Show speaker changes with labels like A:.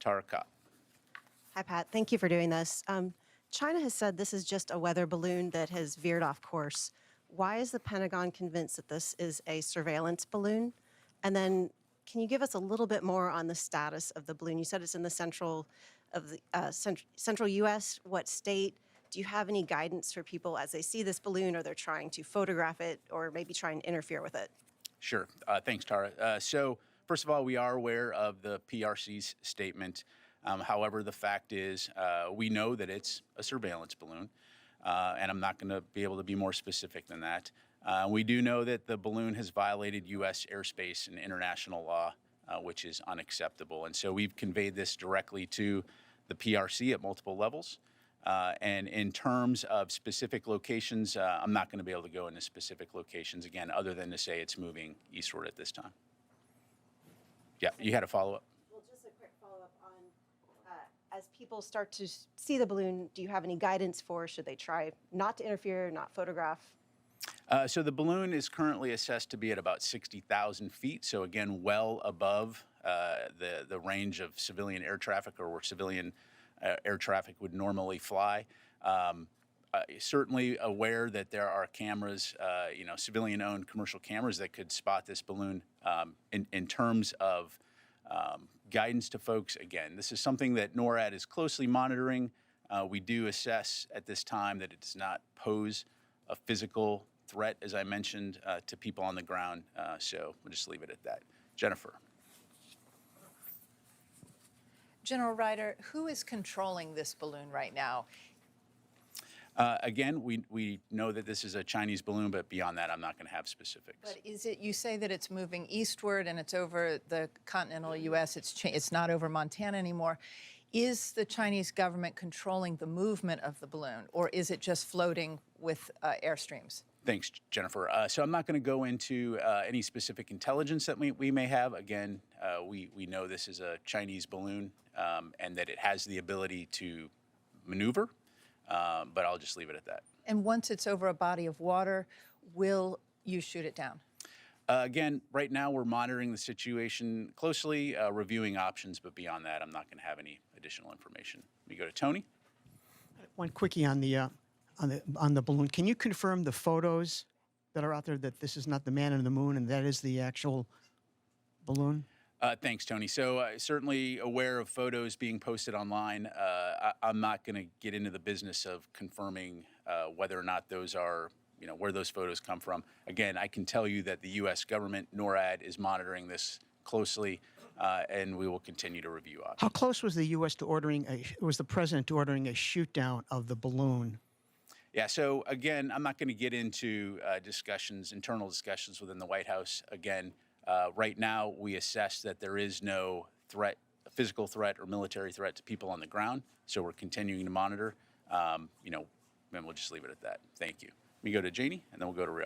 A: Tara Kopp.
B: Hi, Pat. Thank you for doing this. China has said this is just a weather balloon that has veered off course. Why is the Pentagon convinced that this is a surveillance balloon? And then, can you give us a little bit more on the status of the balloon? You said it's in the central of the central U.S. What state? Do you have any guidance for people as they see this balloon, or they're trying to photograph it, or maybe try and interfere with it?
A: Sure. Thanks, Tara. So, first of all, we are aware of the PRC's statement. However, the fact is, we know that it's a surveillance balloon, and I'm not going to be able to be more specific than that. We do know that the balloon has violated U.S. airspace and international law, which is unacceptable. And so we've conveyed this directly to the PRC at multiple levels. And in terms of specific locations, I'm not going to be able to go into specific locations, again, other than to say it's moving eastward at this time. Yeah, you had a follow-up?
B: Well, just a quick follow-up on, as people start to see the balloon, do you have any guidance for, should they try not to interfere, not photograph?
A: So the balloon is currently assessed to be at about 60,000 feet. So again, well above the range of civilian air traffic, or where civilian air traffic would normally fly. Certainly aware that there are cameras, civilian-owned commercial cameras that could spot this balloon. In terms of guidance to folks, again, this is something that NORAD is closely monitoring. We do assess at this time that it does not pose a physical threat, as I mentioned, to people on the ground. So we'll just leave it at that. Jennifer.
C: General Ryder, who is controlling this balloon right now?
A: Again, we know that this is a Chinese balloon, but beyond that, I'm not going to have specifics.
C: But is it, you say that it's moving eastward and it's over the continental U.S., it's not over Montana anymore. Is the Chinese government controlling the movement of the balloon, or is it just floating with airstreams?
A: Thanks, Jennifer. So I'm not going to go into any specific intelligence that we may have. Again, we know this is a Chinese balloon and that it has the ability to maneuver, but I'll just leave it at that.
C: And once it's over a body of water, will you shoot it down?
A: Again, right now we're monitoring the situation closely, reviewing options, but beyond that, I'm not going to have any additional information. We go to Tony.
D: One quickie on the balloon. Can you confirm the photos that are out there that this is not the man in the moon and that is the actual balloon?
A: Thanks, Tony. So certainly aware of photos being posted online. I'm not going to get into the business of confirming whether or not those are, where those photos come from. Again, I can tell you that the U.S. government, NORAD, is monitoring this closely, and we will continue to review options.
D: How close was the U.S. to was the president to ordering a shoot down of the balloon?
A: Yeah, so again, I'm not going to get into internal discussions within the White House. Again, right now we assess that there is no threat, physical threat or military threat to people on the ground. So we're continuing to monitor, and we'll just leave it at that. Thank you. We go to Janie, and then we'll go to Rio.